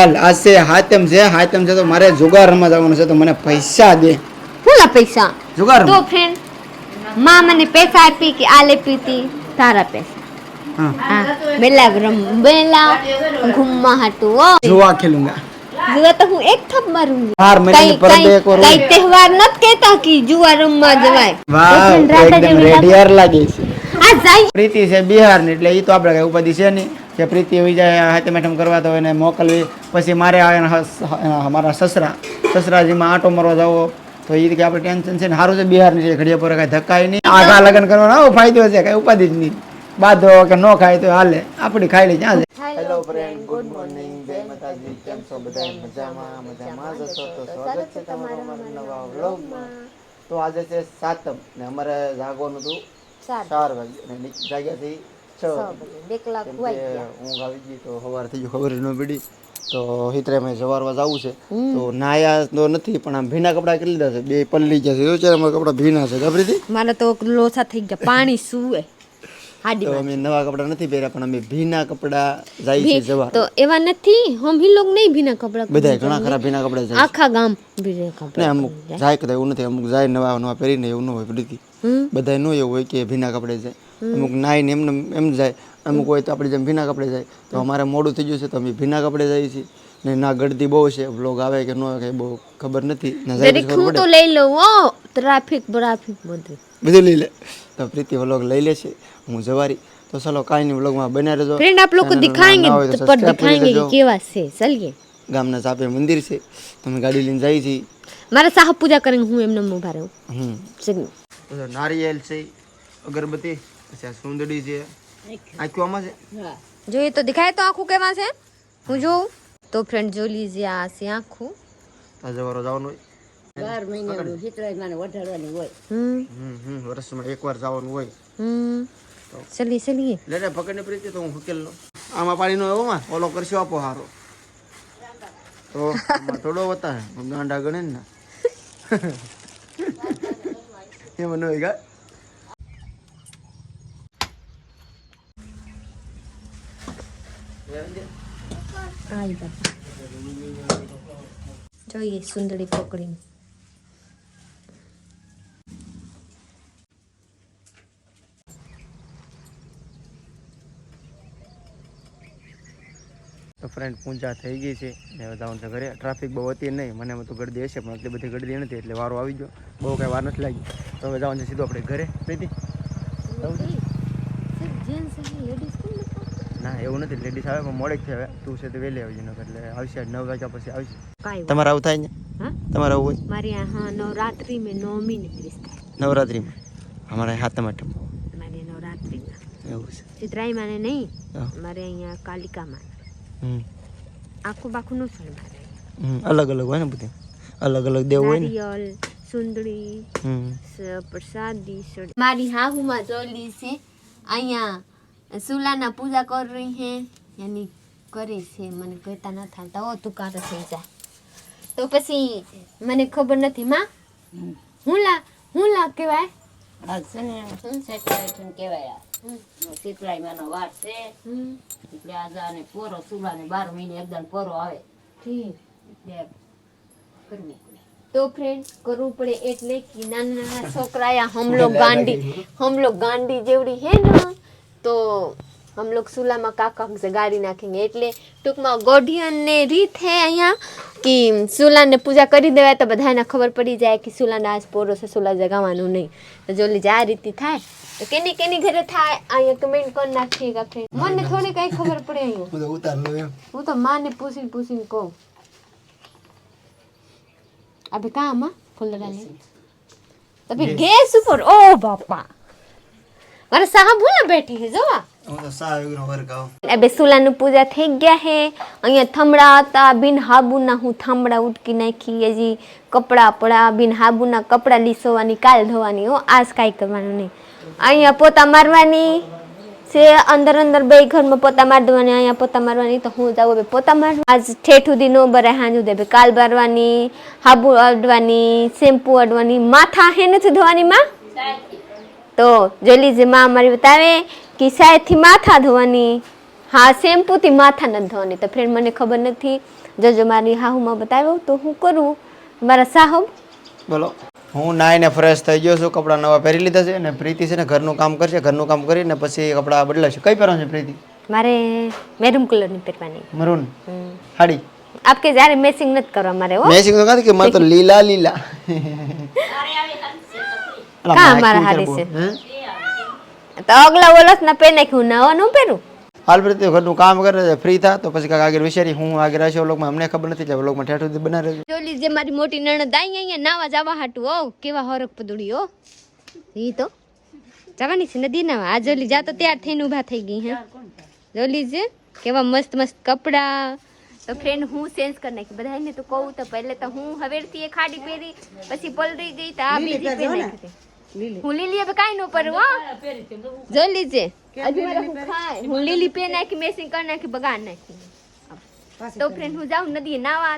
હાલ આજે હાતમ છે તો મારે જુગાર રમવા જવાનું છે તો મને પૈસા દે. હુંલા પૈસા જુગાર તો ફ્રેન્ડ માં મને પૈસા આપી કે આ લેપી હતી તારા પૈસા. હા બેલા ઘુમવા હતું ઓ જુआ खेलूंगा. જુआ તો હું એક થપ માरूंगी. 4 महीने पर दे एक और કઈ તહેવાર નત કેતા કે જુआ રમવા જવાય. વાહ એકદમ રેડિયર લાગે છે. આ જાય પ્રીતિ છે બિહાર ની એટલે ઈ તો આપણે કઈ ઉપાધિ છે નહીં કે પ્રીતિ હોઈ જાય હાથે મેઠમ કરવા તો એને મોકલવી પછી મારે અમારા સસરાજીમાં આટો મારવા જાવો તો એ કે આપણે ટેન્શન છે ને સારું છે બિહાર ની છે ઘડિયા પર કઈ ધક્કાય નહીં આગા લગન કરવાનો આવો ફાયદો છે કઈ ઉપાધિ જ નહીં બાધો કે ન ખાય તો હાલે આપણી ખાઈ લે ચાલે. હેલો ફ્રેન્ડ ગુડ મોર્નિંગ જય માતાજી કેમ છો બધા મજામાં જ હશો તો સ્વાગત છે તમારું અમારા નવા વ્લોગમાં. તો આજે છે સાતમ ને અમારે જાગવાનું હતું 4 વાગે અને જાગ્યાથી 6 વાગે ઊંઘ આવી ગઈ તો સવાર થઈ ગયું ખબર જ ન પડી તો હિતરેમાં સવારમાં જવું છે તો નાયા તો નથી પણ આમ ભીના કપડા કરી લીધા છે બે પલ્લી ગયા છે જો અમારા કપડા ભીના છે ખબર હતી મારે તો લોસા થઈ ગયા પાણી સુવે તો અમે નવા કપડા નથી પહેર્યા પણ અમે ભીના કપડા જાય છે જવા તો એવા નથી હમ ही लोग नहीं भीना कपड़ा બધા ઘણા ખરા ભીના કપડા જાય આખા ગામ ભીના કપડા ને અમુક જાય કદાચ એવું નથી અમુક જાય નવા નવા પહેરીને એવું ન હોય પ્રીતિ બધા નો એવું હોય કે ભીના કપડે જાય અમુક નાઈને એમ જાય અમુક હોય તો આપણે જેમ ભીના કપડે જાય તો અમારે મોડું થઈ ગયું છે તો અમે ભીના કપડે જઈએ છીએ ને ના ગળદી બહુ છે બ્લોગ આવે કે ન આવે કે બહુ ખબર નથી ના જાય હું તો લઈ લઉં ઓ ટ્રાફિક બધું લઈ લે તો પ્રીતિ વ્લોગ લઈ લે છે હું જવારી तो चलो काई नहीं व्लॉग में बने रहजो फ्रेंड आप लोग को दिखाएंगे पर दिखाएंगे कि केवा से चलिए गामना सापे मंदिर से तो मैं गाड़ी लेने जाई छी मारा साहब पूजा करेंगे हूं एमने मुंह भरे चलिए तो नारियल से अगरबत्ती अच्छा सुंदड़ी से आंखों में से हां जो ये तो दिखाए तो आंखों केवा से હું જો તો ફ્રેન્ડ જો લીજે આ છે આંખું તાજવારો જવાનું 12 મહિને હિતરાઈ માને વઢાડવાની હોય વર્ષમાં એકવાર જવાનું હોય ચલીએ લે લે પકડને પ્રીતિ તો હું હુકેલ લો આમાં પાણી નો એવો માં ઓલો કરશો આપો હારો તો આમાં થોડો હોતા હે ગાંડા ગણે ને એ મને હોય ગા આઈ બાપા જોઈએ સુંદરી પકડીને તો ફ્રેન્ડ પૂજા થઈ ગઈ છે ને જવાનું છે ઘરે ટ્રાફિક બહુ હતી નહીં મને તો ગળદી હશે પણ એટલી બધી ગળદી નથી એટલે વારો આવી ગયો બહુ કાંઈ વાર નથી લાગી તો હવે જવાનું છે સીધું આપણે ઘરે પ્રીતિ ના એવું નથી લેડીઝ આવે પણ મોડેક છે હવે તું છે તો વહેલી આવી જઈને એટલે આવશે 9 વાગ્યા પછી આવશે તમારે આવું થાય ને તમારે આવું હોય हमारे यहाँ नवरात्रि में नवमी निकली નવરાત્રીમાં અમારે હાથમ આઠમ हमारे नवरात्रि में એવું છે चित्राई माने नहीं हमारे यहाँ कालिका माने आँखों बाखों नो सुन मारे અલગ અલગ હોય ને બધું અલગ અલગ દેવ હોય ને नारियल सुंदरी प्रसादी मारी हाहू માં જોલી છે અહીંયા સુલાના પૂજા કરી રહી હે યાની કરે છે મને કહેતા ન થાતા ઓ તું કારે થઈ જા તો પછી મને ખબર નથી માં હું લા કહેવાય આ છે ને સેટેલાઇટ કહેવાય હિતરાઈ માનો વાર છે એટલે આજાને પોરો સુલાને 12 મહિને એકદમ પોરો આવે ઠીક એટલે કરવું પડે तो फ्रेंड करવું પડે એટલે કે નાના છોકરાયા हम लोग गांडी जेवड़ी है ना तो हम लोग सुला में काका से गाड़ी नाखेंगे એટલે ટૂંકમાં ગોઢિયન ને રીત હે અહીંયા કે સુલા ને પૂજા કરી દેવાય તો બધાને ખબર પડી જાય કે સુલા ના આજ પોરો છે સુલા જગાવવાનું નહીં તો જો લી આ રીતિ થાય તો કેની ઘરે થાય અહીંયા કમેન્ટ કરી નાખીએગા ફ્રેન્ડ મને થોડી કઈ ખબર પડે અહીંયા બધું ઉતાર લો એમ હું તો માને પૂછીને કહું अबे कहाँ माँ खोल डाले अबे गैस ऊपर ओ बापा मारा साहब बोला बैठे है जो હું તો સા એનો વર્ક આવ अबे सुलानु पूजा થઈ ગયા હે અહીંયા થમડા હતા બિન હાબુના હું થમડા ઉટકી નાખી હજી કપડા પડા બિન હાબુના કપડા લીસોવાની કાલ ધોવાની હો આજ કાઈ કરવાનું નહીં અહીંયા પોતા મારવાની से अंदर अंदर बे घर में पोता मार देवानी अहीं पोता मारवानी तो हूँ जाऊँ बे पोता मार आज ठेठ सुधी नो बराय हांजू दे बे काल बारवानी हाबू अडवानी शैम्पू अडवानी माथा है नहीं धोवानी माँ तो जो लीजिए माँ हमारी बतावे कि शायद थी माथा धोवानी હા શેમ્પૂથી માથા નથી ધોવાની. તો ફ્રેન્ડ મને ખબર નથી, જો મારી હાહુમાં બતાવ્યો તો હું કરું. મારા સાહબ બોલો. હું નાઈને ફ્રેશ થઈ ગયો છું, કપડાં નવા પહેરી લીધા છે અને પ્રીતિ છે ને ઘરનું કામ કરશે. ઘરનું કામ કરીને પછી કપડાં બદલાશે. કઈ પહેરવાનું છે પ્રીતિ? મારે મેરૂન કલરની પહેરવાની. મરૂન સાડી. આપકે જ્યારે મેચિંગ નથી કરવા મારે હો. મેચિંગ તો નથી કે મારે તો લીલા લીલા. કા મારા હારી છે તો અગલા ઓલસ ના પહેર નાખ્યું, નવા નું પહેરું. હાલ પ્રીતિ ઘરનું કામ કરે છે, ફ્રી થા તો પછી કાંઈક આગળ વિચારી. હું આગળ રહેશે વ્લોગમાં, અમને ખબર નથી એટલે વ્લોગમાં ઠેઠ સુધી બના રહેજો. જોલી જે મારી મોટી નણંદ આઈ અહીંયા નાવા જવા હાટું. ઓ કેવા હરક પદુડી હો. ઈ તો જવાની છે નદી નાવા. આ જોલી જાતો તૈયાર થઈને ઊભા થઈ ગઈ. હે જોલી જે કેવા મસ્ત મસ્ત કપડા. તો ફ્રેન્ડ હું ચેન્જ કરી નાખી બધાને. તો કહું તો પહેલે તો હું હવેરથી એ ખાડી પહેરી, પછી પલરી ગઈ તો આ બીજી પહેરી નાખી. હું લીલી હવે કાઈ નો પહેરું હો. જો લીજે હજુ મારે હું ખાય. હું લીલી પહેરી નાખી, મેસિંગ કરી નાખી, બગાડ નાખી. તો ફ્રેન્ડ હું જાઉં નદી નાવા.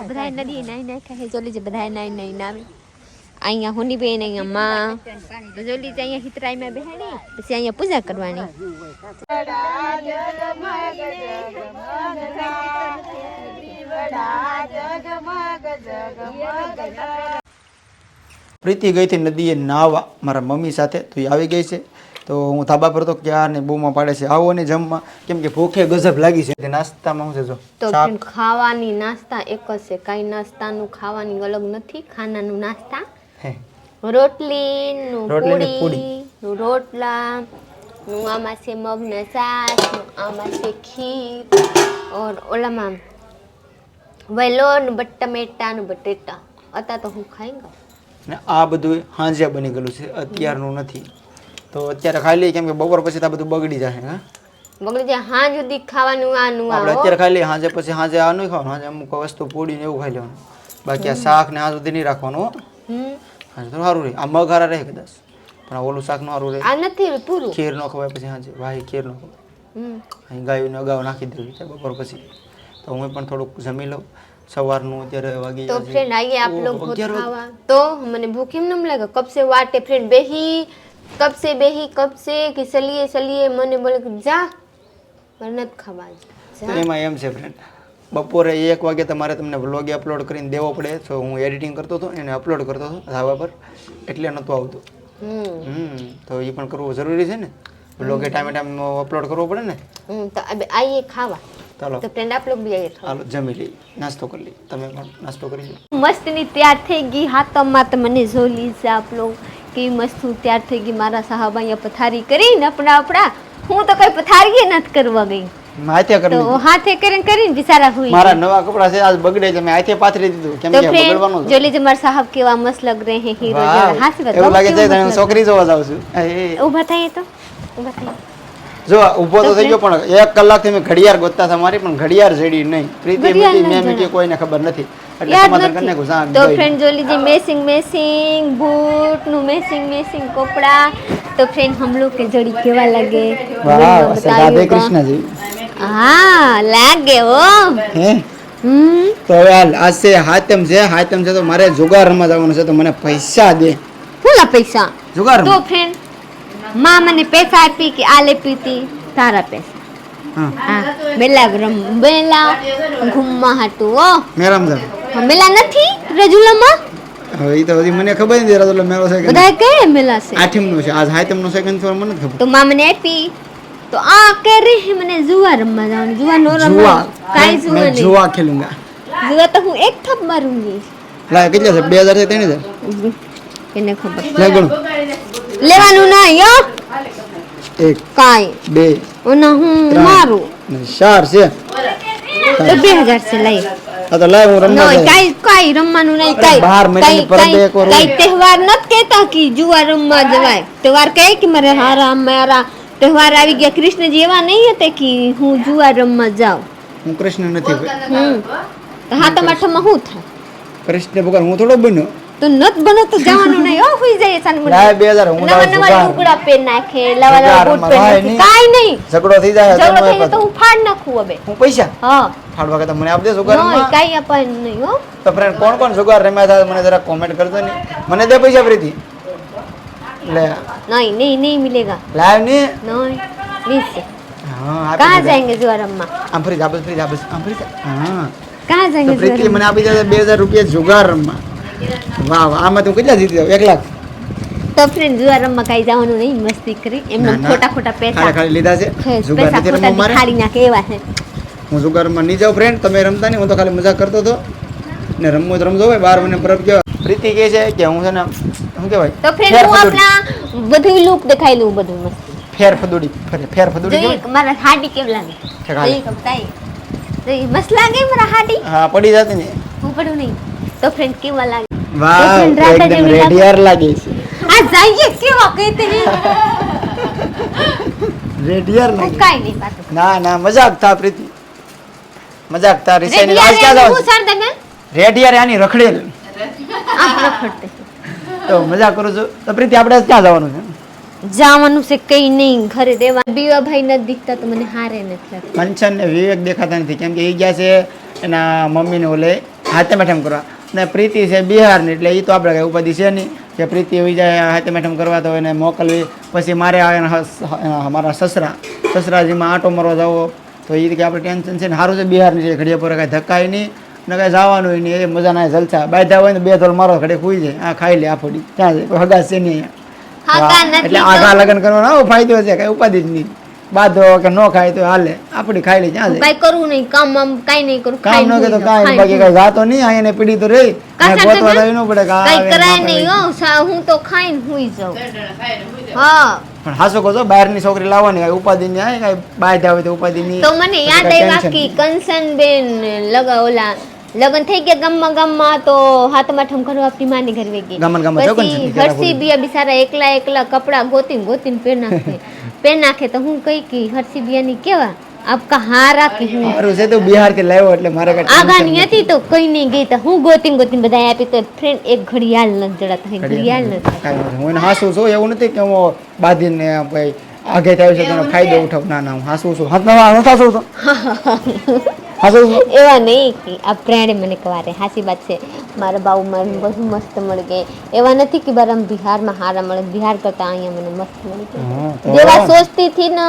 બધા નદી નાઈ નાખ્યા. જોલી છે બધા નાઈ નાઈ નાવે. અહીંયા હોની બેન, અહીંયા માં જોલી છે. અહીંયા હિતરાઈમાં બેહાડી પછી અહીંયા પૂજા કરવાની. પ્રીતિ ગઈ હતી નદીએ નાવા મારા મમ્મી સાથે, તો એ આવી ગઈ છે. તો હું ધાબા પર તો ક્યાં ને બૂમમાં પાડે છે આવો ને જમવા, કેમ કે ભૂખે ગજબ લાગી છે. નાસ્તામાં શું છે જો તો ખાવાની નાસ્તા એક જ છે, કાંઈ નાસ્તાનું ખાવાની અલગ નથી. ખાનાનું નાસ્તા રોટલી નું પૂરી નું રોટલા નું, આમાં છે મગના શાક નું, આમાં છે ખીર ઓર ઓલામાં વેલો નું ટમેટા નું બટેટા. અત્યારે તો હું ખાઈ ગયો ને આ બધું હાંજે બની ગયેલું છે, અત્યારનું નથી. તો અત્યારે ખાઈ લઈએ કેમ કે બપોર પછી આ બધું બગડી જાય. હા બગડી જાય. હાંજ સુધી ખાવાનું આનું આપણે અત્યારે ખાઈ લઈએ, હાંજે પછી હાંજે આ નહીં ખાવાનું. હાંજે અમુક વસ્તુ પૂડી ને એવું ખાઈ લેવાનું, બાકી આ શાક ને આ સુધી નહીં રાખવાનું. હાંજે તો સારું રહે. આ મગ હારા રહે કદાચ, પણ આ ઓલું શાક નું સારું રહે. આ નથી પૂરું. ખીર નો ખવાય પછી હાંજે ભાઈ, ખીર નો ખવાય. અહીં ગાયોને અગાઉ નાખી દેવી છે બપોર પછી. તો હું પણ થોડુંક જમી લઉં. સવારનું અત્યારે વાગી તો ફ્રેન્ડ આઈએ આપ લોગ ખાવા. તો મને ભૂખ એમ ન લાગે. કબ સે વાટે ફ્રેન્ડ બેહી, કબ સે કે ચલીએ ચલીએ. મને બોલે કે જા મને નથી ખાવા. તો એમાં એમ છે ફ્રેન્ડ, બપોરે 1 વાગે તમારે તમને વ્લોગ અપલોડ કરીને દેવો પડે. તો હું એડિટિંગ કરતો હતો, એને અપલોડ કરતો હતો ધાબા પર, એટલે નહોતું આવતું. તો એ પણ કરવું જરૂરી છે ને, વ્લોગ ટાઈમે ટાઈમ અપલોડ કરવો પડે ને. તો આઈએ ખાવા. ચાલો તો ફ્રેન્ડ આપ લોગ બી આઈએ હાલો જમી લઈએ, નાસ્તો કરી લઈએ. તમે પણ નાસ્તો કરી લો. મસ્ત ની તૈયાર થઈ ગઈ. હાથમાં તો મને જોલી છે આપ લોગ કેવી મસ્ત હું તૈયાર થઈ ગઈ. મારા સાહેબ અહીંયા પથારી કરીને આપણા હું તો કઈ પથારી નથી કરવા ગઈ. હાથે કરી તો હાથે કરીને બિચારા હુઈ. મારા નવા કપડા છે આજ બગડે છે, મેં હાથે પાથરી દીધું કેમ કે બગડવાનું છે. જોલી જે મારા સાહેબ કેવા મસ્ત લગ રહે હે હીરો જેવા. હાસી વાત એવું લાગે છે હું છોકરી જોવા જાઉં છું. ઊભા થાય તો ઊભા થાય. જો ઊભો તો થઈ ગયો, પણ 1 કલાકથી મેં ઘડિયાળ ગોતતા હતા મારી, પણ ઘડિયાળ જડી નહીં. પ્રીતિ મેં કે કોઈને ખબર નથી એટલે સમાધાન કરી નાખ્યું. સાંજ તો ફ્રેન્ડ જોલી जी મેસિંગ બૂટ નું મેસિંગ કપડા. તો ફ્રેન્ડ हम लोग के जोड़ी केवा लगे? वाह राधे कृष्ण जी. हाँ लागे हो હે તો હાલ આજ છે હાતમ છે તો મારે જુગાર રમવા જવાનું છે. તો મને પૈસા દે. ફૂલા પૈસા જુગાર તો ફ્રેન્ડ માં મને પૈસા આપી કે આ લે પ્રીતિ તારા પૈસા. હા મેલા ઘૂમવા હાટું હો. મેરામ જા મેલા નથી રજુલામાં. હવે ઈ તો હજી મને ખબર નથી રજુલા મેળો છે કે બધા કહે મેલા છે. આઠમ નો છે આજ, હાતમ નો છે કે નથી મને નથી ખબર. તો માં મને આપી તો આ કે રે મને જુવા રમવા જવાનું. જુવા નો રમવા કાઈ જુવા નહીં. જુવા ખેલુંગા. જુવા તો હું એક થપ મારુંગી. લા કેટલા છે? 2000 છે 3000? એને ખબર લે ગણો. લેવાનું નહીં હો. 1 કાઈ 2 ઓના હું મારું 4 છે તો 2000 છે લઈ. આ તો લાય હું રમવા નહીં કાઈ રમવાનું નહીં. કાઈ તહેવાર નથી કહેતા કે જુવા રમવા જવાય. તહેવાર કહે કે મારે મારા તહેવાર આવી ગયા. કૃષ્ણજી એવા નહીં હતા કે હું જુવા રમવા જાઉં. હું કૃષ્ણ નથી. હા તમાઠામાં શું થાય? કૃષ્ણ ભગવાન હું થોડો બન્યો. તું નત બનો તો જવાનું નહીં હો હુઈ જાય સાન મને લાય 2000 હું નવા લાવ નવા જુગાર. લુગડા પહેર નાખે લવા લવા બૂટ પહેર ભાઈ નાખે નહીં. કાઈ નહીં ઝઘડો થઈ જાય ઝઘડો તો થઈ જાય તો હું ફાડ નાખું હવે હું પૈસા હા ફાડવા કરતા મને આપ દે નહીં જુગારમાં કાઈ અપાય નહીં હો તો ફ્રેન્ડ કોણ કોણ જુગાર રમ્યા હતા મને જરા કોમેન્ટ કરજો ને મને દે પૈસા પ્રીતિ લે नहीं नहीं नहीं मिलेगा લાવ ને नहीं प्लीज હા આપી कहाँ દીધા. जाएंगे ज्वारम्मा આમ ફરી જા બસ આમ ફરી જા. હા कहाँ તો जाएंगे પ્રીતિ ज्वारम्मा મને આપી દીધા 2000 રૂપિયા જુગાર રમવા વાહ વાહ આમાં તું કેટલા જીતી જાવ 1 લાખ तो फ्रेंड ज्वारम्मा कहीं જવાનું નહીં મસ્તી કરી એમને ના, ના. ખોટા ખોટા પૈસા ખાલી લીધા છે જુગાર પૈસા નથી ખોટા રમવું મારે ખાડી નાખે એવા છે હું જુગારમાં નહીં જાઉં ફ્રેન્ડ તમે રમતા નહીં હું તો ખાલી મજાક કરતો હતો ને રમવું તો રમજો ભાઈ 12 મહિને પરબ કેવા પ્રીતિ કહે છે કે હું છે ને શું કહેવાય તો ફ્રેન્ડ હું આપણા બધું લુક દેખાઈ લઉં બધું મસ્ત ફેર ફદુડી ફેર ફદુડી જોઈએ મારા હાડી કેમ લાગે ઠેકાણે. જોઈએ કબતાઈ જોઈએ મસ્ત લાગે મારા હાડી હા પડી જતી ને હું પડું નહીં તો ફ્રેન્ડ કેવા લાગે વાહ friend રાધા એકદમ જેવી લાગે. રેડિયાર લાગે છે આ जाइए કેવા કહેતે હે રેડિયાર હું લાગે કાઈ નહીં પાતો ના ના મજાક થા પ્રીતિ મજાક થા રિસાઈ આજ ક્યાં હું જાવ સર તમે રેડિયાર આની રખડેલ આપ રખડતે તો મજાક કરું છું તો પ્રીતિ આપણે આજ ક્યાં જવાનું છે જવાનું છે કઈ નહીં ઘરે રહેવા બીવા ભાઈ નથી દીખતા તો મને હારે નથી લાગતું કંચન ને વિવેક દેખાતા નથી કેમ કે એ ગયા છે એના મમ્મીને ઓલે હાથે મેઠમ કરવા ને પ્રીતિ છે બિહારની એટલે એ તો આપણે કઈ ઉપાધિ છે નહીં કે પ્રીતિ આવી જાય હાથે મેઠમ કરવા તો એને મોકલવી પછી મારે આવે અમારા સસરાજીમાં આંટો મારવા જવો તો એ કે આપણે ટેન્શન છે ને સારું છે બિહારની છે ઘડિયા પર કાંઈ ધક્કાય નહીં ને કાંઈ જવાનું હોય નહીં એ મજા ના જલસા બાંધ્યા હોય ને 2 તોલ મારો ઘડે ખુઈ જાય આ ખાઈ લે આ ફોડી ક્યાં છે કોઈ હગા છે નહીં હા વાહ. કા નથી એટલે આગા લગ્ન કરવાનો આવો ફાયદો છે કઈ ઉપાધિ જ નહીં બાંધો કે ન ખાય તો હાલે આપણી ખાઈ લે ક્યાં છે કઈ કરવું નહીં કામ આમ કઈ નહીં કરું કામ ન કે તો કાંઈ બાકી કઈ જાતો નહીં અહીંયા પીડી તો રહી કાંઈ ને ગોતવા સાથે તો ન પડે કે આ કઈ આવે ને કરાય આપણે નહીં હો હું તો ખાઈને હુઈ જાઉં હા પણ હાસો કહો છો બહારની છોકરી લાવવાની કઈ ઉપાધિ નહીં આવે કઈ બહાર જાવ તો ઉપાધિ નહીં તો મને યાદ આવ્યા કે કંસન બેન ઓલા લગન થઈ ગયા ગામમાં તો હાથમાં ઠમ કરવા આપણી માની ઘરે વહી ગઈ ગામમાં જો કંચન પછી ની ઘરે હર્ષી બિયા બિચારા એકલા કપડા ગોતીને પહેર નાખે તો હું કઈ કે હર્ષી બિયાની કેવા આપકા હારા કે હું મારું છે તો બિહાર થી લાવ્યો એટલે મારે કઈ આગાની હતી તો કઈ નહીં ગઈ તો હું ગોતીને બધા આપી તો ફ્રેન્ડ એક ઘડિયાળ નથી જડાતા ઘડિયાળ નથી કાંઈ નથી હું એને હાસું છું એવું નથી કે હું બાંધીને કઈ આગે થાય છે તેનો ફાયદો ઉઠાવ ના ના હું હાસું છું હાસું છું હાસું છું એવા નહીં કે આ પ્રાણે મને કવારે હાસી વાત છે મારા બાઉ મને બધું મસ્ત મળી ગઈ એવા નથી કે બાર બિહારમાં હારા મળે બિહાર કરતા અહીંયા મને મસ્ત મળી હા, ગઈ તો જેવા સોચતી થી ને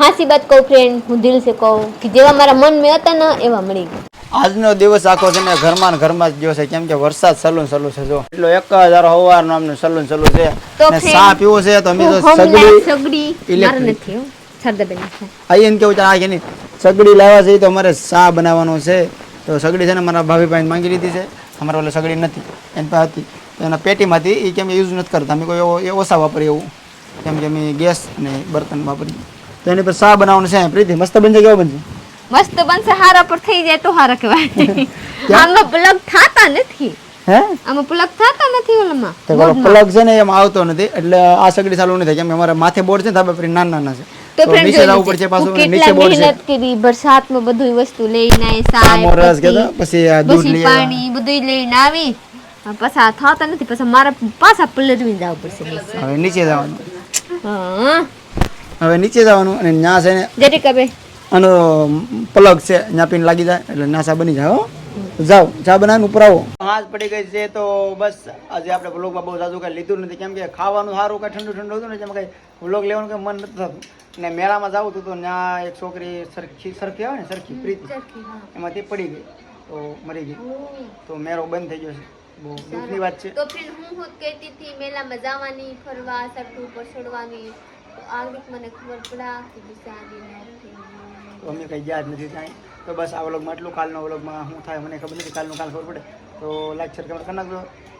હાસી વાત કહું ફ્રેન્ડ હું દિલ સે કહું કે જેવા મારા મન મેં હતા ને એવા મળી ગયા આજનો દિવસ આખો છે ને ઘરમાં ને ઘરમાં જ ગયો છે કેમ કે વરસાદ સલું છે જો એટલો 1000 સવારનો અમને સલું છે તો ને friend, સા પીવો છે તો અમે તો સગડી મારે electric. નથી હો સરદાબેન છે આઈ એમ કેવું છે આ કે નહીં સગડી લાવ્યા છે તો અમારે સા બનાવવાનો છે તો સગડી છે ને મારા ભાભી પાસે માંગી લીધી છે અમારે ઓલે સગડી નથી એની પાસે હતી તો એના પેટીમાંથી એ કેમ યુઝ નથી કરતા અમે કોઈ એવો ઓછા વાપરીએ એવું કેમ કે અમે ગેસ ને બર્તન વાપરીએ તો એની પર સા બનાવવાનું છે પ્રીતિ મસ્ત બનશે કેવો બનશે મસ્ત બનશે હારા પર થઈ જાય તો હારા કહેવાય આમાં પ્લગ થાતા નથી હે આમાં પ્લગ થાતા નથી ઓલામાં તો પ્લગ છે ને એમાં આવતો નથી એટલે આ સગડી ચાલુ નથી થાય કેમ કે અમારા માથે બોર્ડ છે ને ધાબા પર નાના છે તો તો friend નીચે જોઈ જવું પડશે લીધી. પાછું હું નીચે કેટલા બોર્ડ છે મહેનત કરી વરસાદમાં બધું વસ્તુ લઈને આવી આમો રસ સાય કહેતો પછી આ દૂધ પછી લઈ પાણી બધું લઈને આવી પછી આ થતા નથી પછી મારે પાછા પલટવીને જવું પડશે નીચે. હવે નીચે જવાનું હા હવે નીચે જવાનું અને ન્યા છે ને જરીક હવે આનો પ્લગ છે ન્યા પીને લાગી જાય એટલે નાસા બની જાય હો જાઓ ચા બનાવીને ઉપર આવો હાથ પડી ગઈ છે તો બસ આજે આપણે વ્લોગમાં બહુ જાજુ કાંઈ લીધું નથી કેમ કે ખાવાનું સારું કાંઈ ઠંડુ હતું ને જેમાં કાંઈ વ્લોગ લેવાનું કંઈ મન નથી થતું ને મેળામાં જાવું હતું તો ત્યાં એક છોકરી સરખી આવે ને સરખી પ્રીતિ એમાંથી પડી ગઈ તો મરી ગઈ તો મેળો બંધ થઈ ગયો છે બહુ દુઃખની વાત છે તો ફ્રેન્ડ હું કહેતી હતી મેલામાં જવાની ફરવા સરખું પર છોડવાની તો આગળ મને ખબર પડા કે બિચારી નથી તો અમે કંઈ યાદ નથી થાય તો બસ આ વ્લોગમાં આટલું કાલનો વ્લોગમાં શું થાય મને ખબર નથી કાલનું કાલ ખબર પડે તો લાઈક શેર કમેન્ટ કરી નાખજો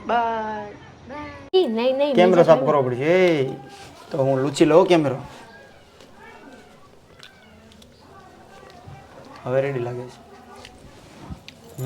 બાય નહીં કેમેરો સાફ કરવો પડશે તો હું લૂછી લઉં કેમેરો હવે રેડી લાગે છે